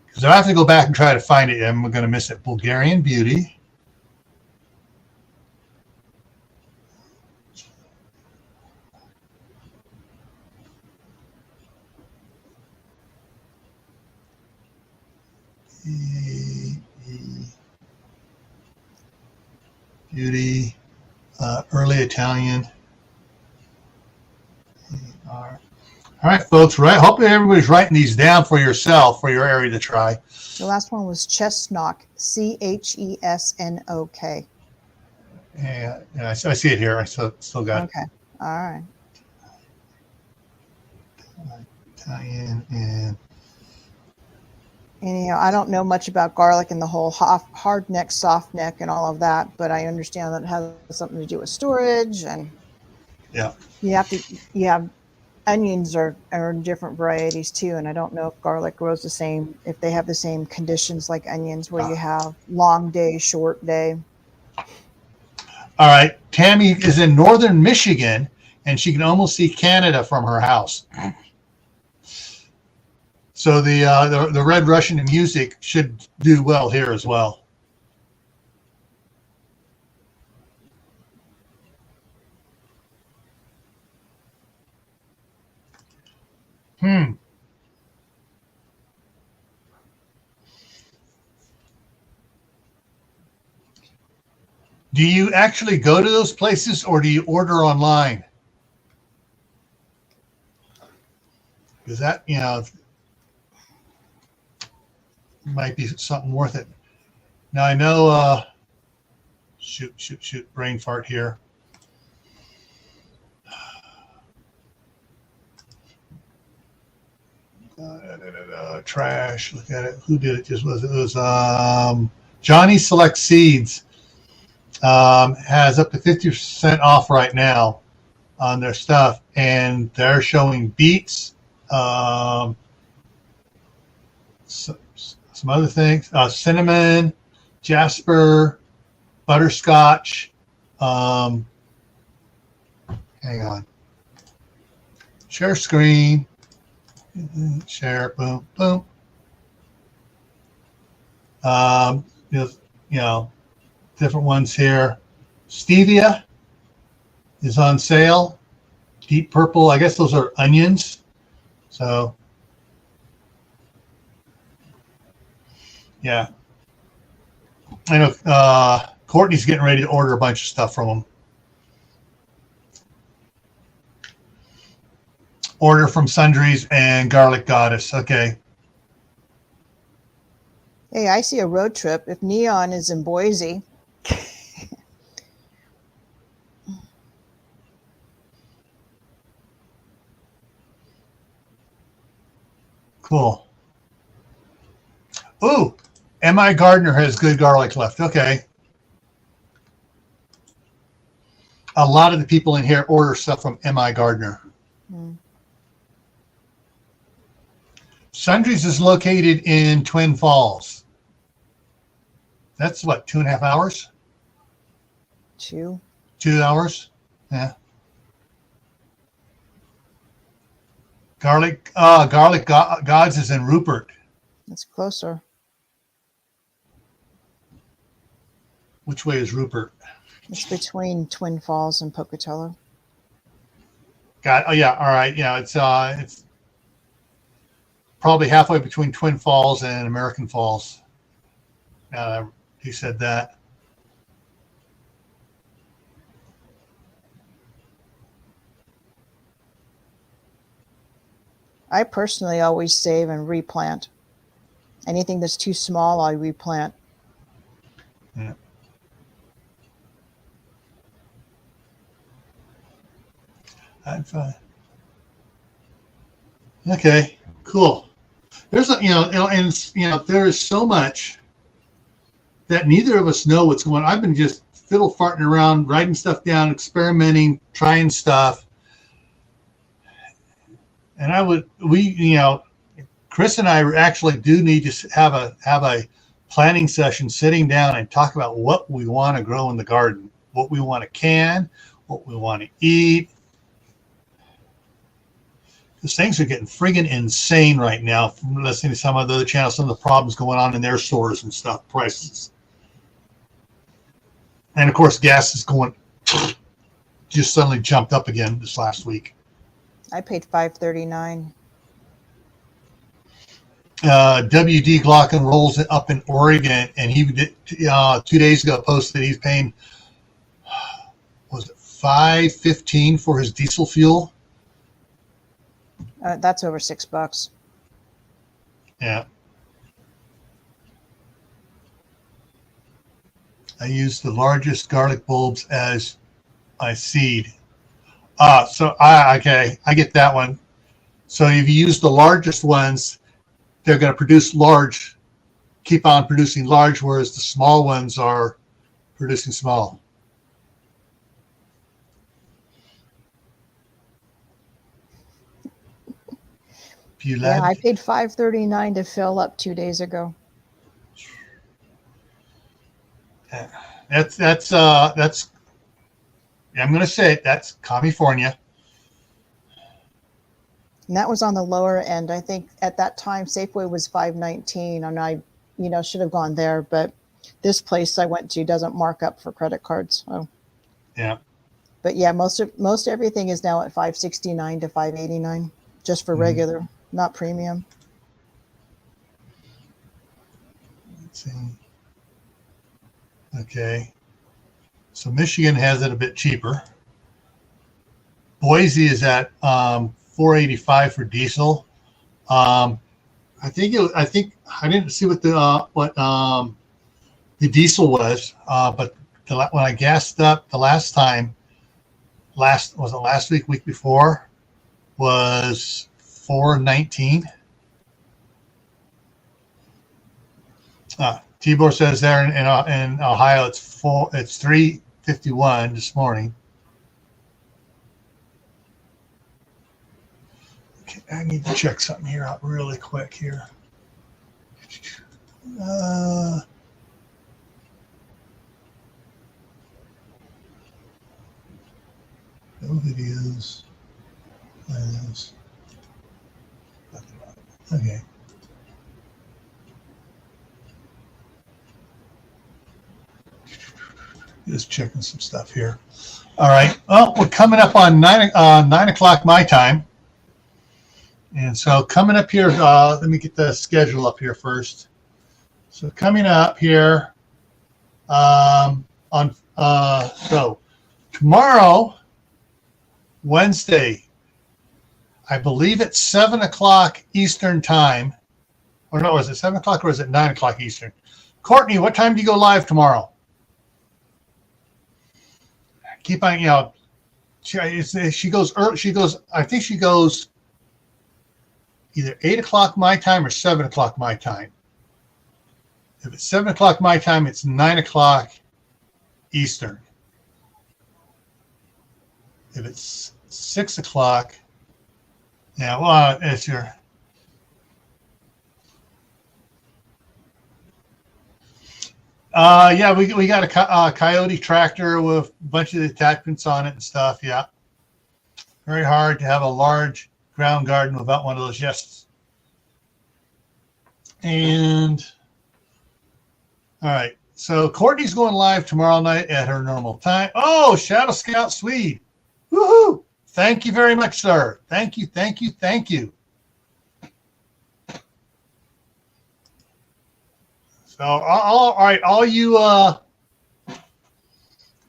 Because I have to go back and try to find it. I'm going to miss it. Bulgarian beauty. Beauty, early Italian. All right, folks. Right. Hopefully everybody's writing these down for yourself, for your area to try. The last one was chestnut, Chesnok. Yeah, I see it here. I still got Okay. All right. Italian and And I don't know much about garlic and the whole hard neck, soft neck, and all of that, but I understand that it has something to do with storage, and yeah. you have onions are different varieties too, and I don't know if garlic grows the same, if they have the same conditions like onions, where you have long day, short day. All right. Tammy is in northern Michigan, and she can almost see Canada from her house. So the Red Russian music should do well here as well. Do you actually go to those places, or do you order online? Because that, might be something worth it. Now I know, shoot, brain fart here. Trash. Look at it. Who did it? It was Johnny Select Seeds. Has up to 50% off right now on their stuff, and they're showing beets, some other things, cinnamon, jasper, butterscotch. Hang on. Share screen. Share. Boom. Boom. Different ones here. Stevia is on sale. Deep purple. I guess those are onions. So, yeah. I know Courtney's getting ready to order a bunch of stuff from them. Order from Sundries and Garlic Goddess. Okay. Hey, I see a road trip. If Neon is in Boise. Cool. Ooh, M.I. Gardner has good garlic left. Okay. A lot of the people in here order stuff from M.I. Gardner. Sundries is located in Twin Falls. That's what, 2.5 hours? 2 hours? Yeah. Garlic Gods is in Rupert. That's closer. Which way is Rupert? It's between Twin Falls and Pocatello. Oh yeah, all right. Yeah, it's probably halfway between Twin Falls and American Falls. He said that. I personally always save and replant. Anything that's too small, I replant. Yeah. Okay, cool. There's there is so much that neither of us know what's going on. I've been just fiddle farting around, writing stuff down, experimenting, trying stuff. And Chris and I actually do need to have a planning session, sitting down and talk about what we want to grow in the garden, what we want to can, what we want to eat. Because things are getting friggin' insane right now from listening to some of the other channels, some of the problems going on in their stores and stuff, prices. And of course, gas is just suddenly jumped up again this last week. I paid $5.39. WD Glocken rolls it up in Oregon, and he did, 2 days ago posted he's paying, was it $5.15 for his diesel fuel? That's over $6. Yeah. I use the largest garlic bulbs as my seed. Okay, I get that one. So if you use the largest ones, they're going to produce large, keep on producing large, whereas the small ones are producing small. Yeah, I paid $5.39 to fill up 2 days ago. That's I'm going to say it. That's California. And that was on the lower end. I think at that time Safeway was $5.19, and I, should have gone there. But this place I went to doesn't mark up for credit cards. So. Yeah. But yeah, most everything is now at $5.69 to $5.89, just for regular, not premium. Let's see. Okay. So Michigan has it a bit cheaper. Boise is at $4.85 for diesel. I think I didn't see what the diesel was, but when I gassed up the last time, was it last week before, was $4.19. Tibor says there in Ohio it's $3.51 this morning. Okay, I need to check something here out really quick here. No videos. Okay. Just checking some stuff here. All right. Well, we're coming up on 9 o'clock my time. And so coming up here, let me get the schedule up here first. So coming up here so tomorrow, Wednesday, I believe it's 7 o'clock Eastern time. Or no, is it 7 o'clock or is it 9 o'clock Eastern? Courtney, what time do you go live tomorrow? Keep on, she goes early. I think she goes either 8 o'clock my time or 7 o'clock my time. If it's 7 o'clock my time, it's 9 o'clock Eastern. If it's 6 o'clock, it's your. We got a Coyote tractor with a bunch of attachments on it and stuff. Yeah, very hard to have a large ground garden without one of those. Yes. And all right, so Courtney's going live tomorrow night at her normal time. Oh, Shadow Scout Swede, woohoo! Thank you very much, sir. Thank you. So, all right, all you,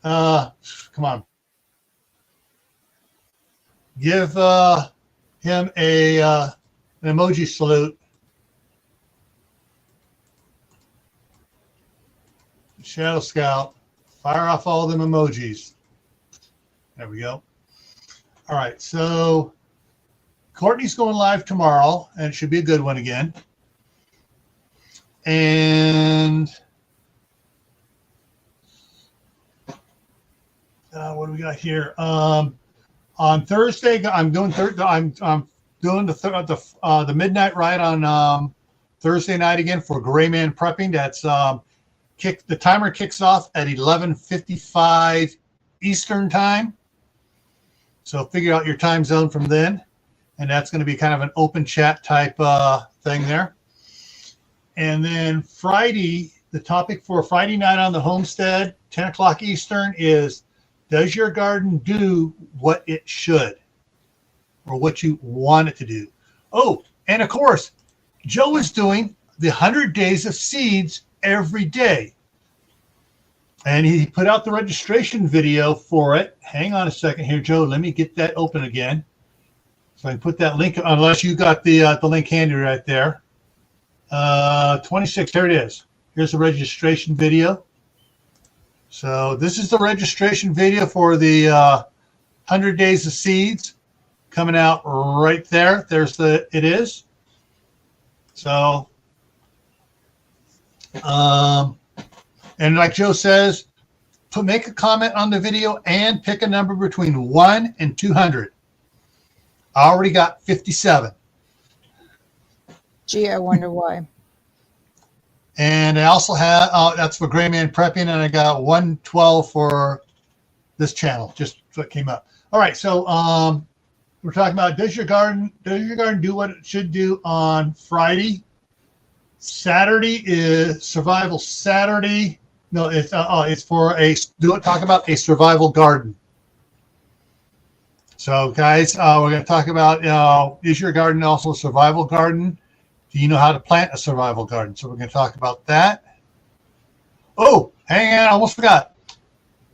come on, give him an emoji salute. Shadow Scout, fire off all them emojis. There we go. All right, so Courtney's going live tomorrow, and it should be a good one again. And what do we got here? On Thursday, I'm doing the midnight ride on Thursday night again for Gray Man Prepping. That's the timer kicks off at 11:55 Eastern time. So figure out your time zone from then, and that's going to be kind of an open chat type thing there. And then Friday, the topic for Friday night on the Homestead, 10 o'clock Eastern, is does your garden do what it should or what you want it to do? Oh, and of course, Joe is doing the 100 Days of Seeds every day. And he put out the registration video for it. Hang on a second here, Joe. Let me get that open again. So I can put that link, unless you got the link handy right there. 26, here it is. Here's the registration video. So this is the registration video for the 100 Days of Seeds coming out right there. It is. So, and like Joe says, make a comment on the video and pick a number between 1 and 200. I already got 57. Gee, I wonder why. And I also have, that's for Gray Man Prepping, and I got 112 for this channel, just what came up. All right, so we're talking about does your garden do what it should do on Friday? Saturday is Survival Saturday. No, it's for talk about a survival garden. So guys, we're going to talk about is your garden also a survival garden? Do you know how to plant a survival garden? So we're going to talk about that. Oh, hang on, I almost forgot.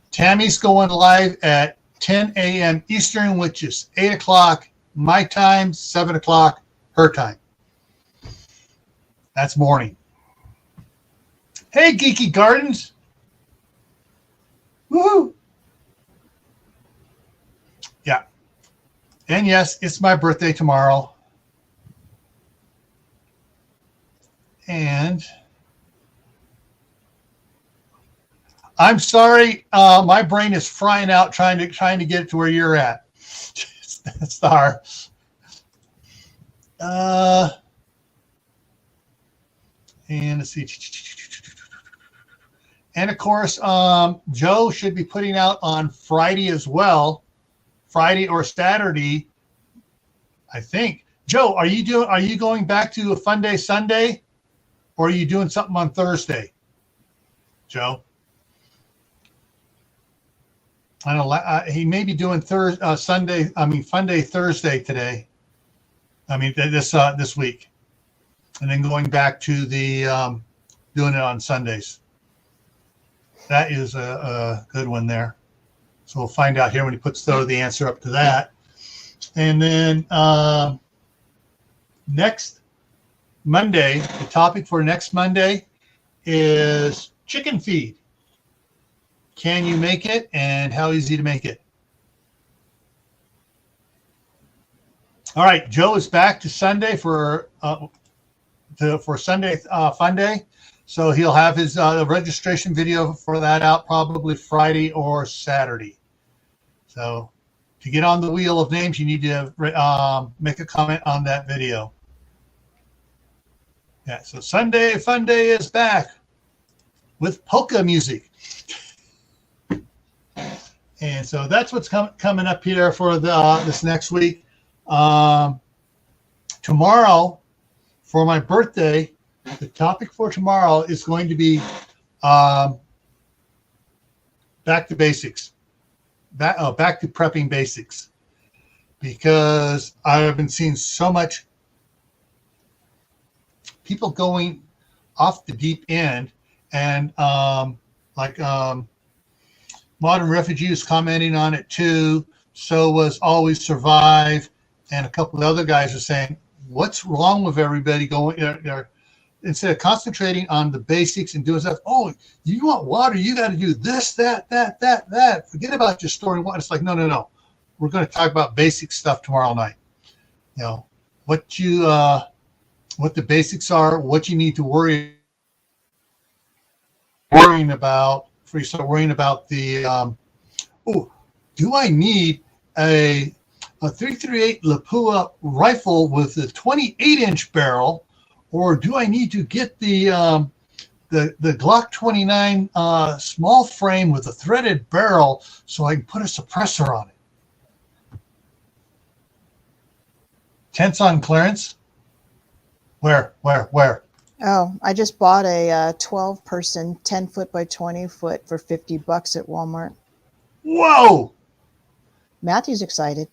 Tammy's going live at 10 a.m. Eastern, which is 8 o'clock my time, 7 o'clock her time. That's morning. Hey, Geeky Gardens. Woohoo. Yeah. And yes, it's my birthday tomorrow. And I'm sorry, my brain is frying out trying to get it to where you're at. That's the hard. And let's see. And of course, Joe should be putting out on Friday as well, Friday or Saturday, I think. Joe, are you going back to a Fun Day Sunday, or are you doing something on Thursday? Joe, I don't know. He may be doing Fun Day Thursday today. I mean this week, and then going back to the doing it on Sundays. That is a good one there. So we'll find out here when he puts the answer up to that. And then next Monday, the topic for next Monday is chicken feed. Can you make it, and how easy to make it? All right, Joe is back to Sunday for Sunday Fun Day. So he'll have his registration video for that out probably Friday or Saturday. So to get on the wheel of names, you need to make a comment on that video. Yeah, so Sunday Fun Day is back with polka music. And so that's what's coming up here for this next week. Tomorrow, for my birthday, the topic for tomorrow is going to be back to basics, back to prepping basics, because I've been seeing so much people going off the deep end, and Modern Refugees commenting on it too. So was Always Survive, and a couple of other guys are saying, "What's wrong with everybody going there?" Instead of concentrating on the basics and doing stuff, oh, you want water, you got to do this, that. Forget about just storing water. It's like, no. We're going to talk about basic stuff tomorrow night. You know, what the basics are, what you need to worrying about before you start worrying about the, do I need a 338 Lapua rifle with a 28-inch barrel, or do I need to get the Glock 29 small frame with a threaded barrel so I can put a suppressor on it? Tents on clearance? Where? Oh, I just bought a 12-person 10-foot by 20-foot for $50 at Walmart. Whoa! Matthew's excited.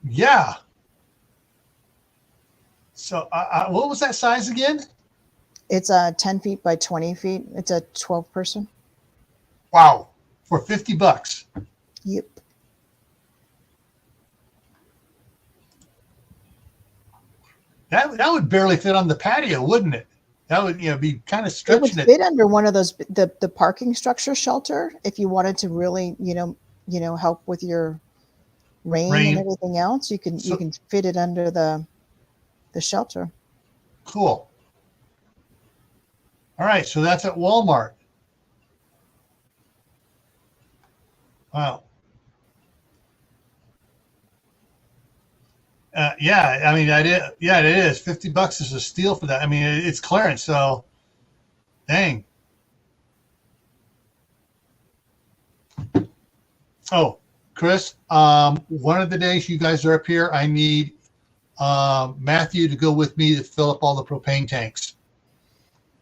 Yeah. So what was that size again? It's a 10 feet by 20 feet. It's a 12-person. Wow. For $50. Yep. That would barely fit on the patio, wouldn't it? That would, be kind of It would stretching it. fit under one of those the parking structure shelter if you wanted to really, help with your rain and everything else. You can fit it under the shelter. Cool. All right, so that's at Walmart. Wow. Yeah, I mean, it is. $50 is a steal for that. I mean, it's clearance, so dang. Oh, Chris, one of the days you guys are up here, I need Matthew to go with me to fill up all the propane tanks.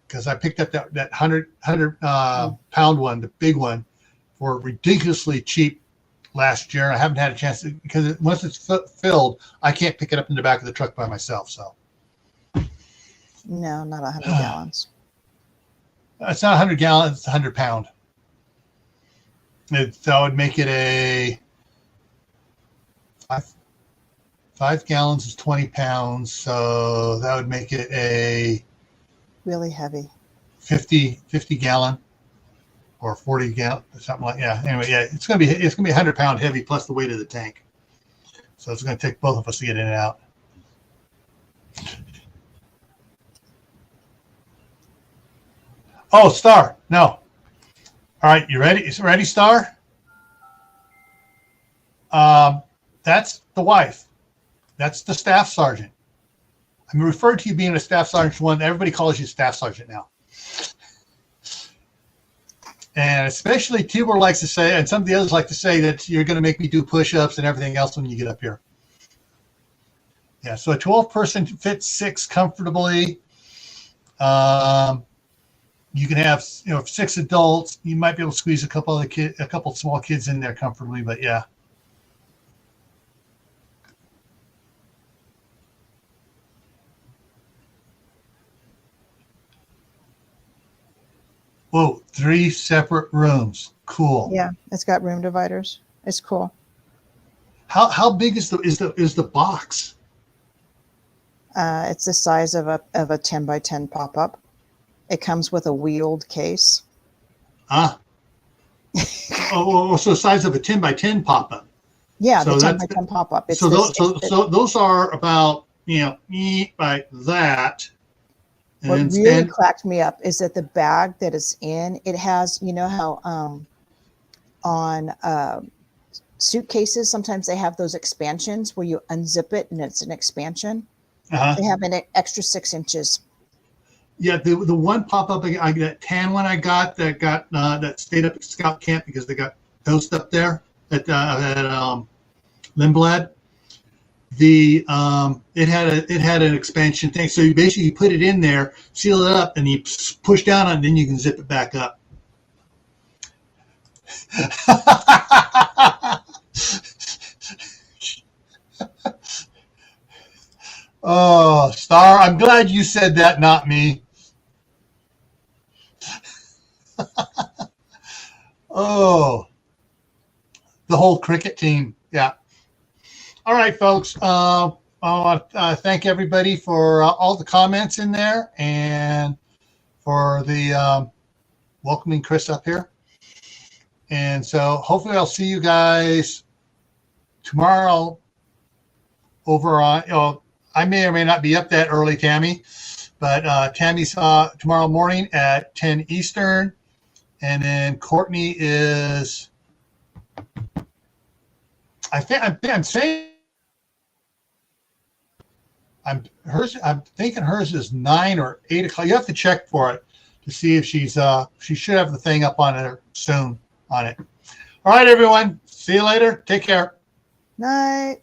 Because I picked up that 100 pound one, the big one, for ridiculously cheap last year. I haven't had a chance to, because once it's filled, I can't pick it up in the back of the truck by myself. So no, not 100 gallons. It's not 100 gallons; it's 100 pound. That would make it a 5 gallons is 20 pounds, so that would make it a really heavy 50 gallon. Or 40 gallon, something like Anyway, it's gonna be 100 pound heavy plus the weight of the tank. So it's gonna take both of us to get in and out. Oh, Star, no. All right, you ready? Is it ready, Star? That's the wife. That's the staff sergeant. I'm referred to you being a staff sergeant one. Everybody calls you staff sergeant now. And especially Tibor likes to say, and some of the others like to say, that you're going to make me do push-ups and everything else when you get up here. Yeah, so a 12-person fits 6 comfortably. You can have 6 adults. You might be able to squeeze a couple small kids in there comfortably, but yeah. Whoa, 3 separate rooms. Cool. Yeah, it's got room dividers. It's cool. How big is the box? It's the size of a 10 by 10 pop-up. It comes with a wheeled case. So the size of a 10 by 10 pop-up. Yeah, so the 10 by 10 pop-up. So those are about like that. What really cracked me up is that the bag that it's in, it has, how on suitcases, sometimes they have those expansions where you unzip it and it's an expansion. They have an extra 6 inches. Yeah, the one pop-up, that tan one I got that stayed up at Scout Camp because they got toast up there at Lindblad. It had an expansion thing, so you basically put it in there, seal it up, and you push down on it, and then you can zip it back up. Oh, Star, I'm glad you said that, not me. Oh, the whole cricket team, yeah. All right, folks. I want to thank everybody for all the comments in there and for the welcoming Chris up here. And so hopefully I'll see you guys tomorrow over on, I may or may not be up that early, Tammy, but Tammy's tomorrow morning at 10 Eastern. And then Courtney is, I'm saying, I'm thinking hers is 9 or 8 o'clock. You have to check for it to see if she should have the thing up on her soon on it. All right, everyone. See you later. Take care. Night.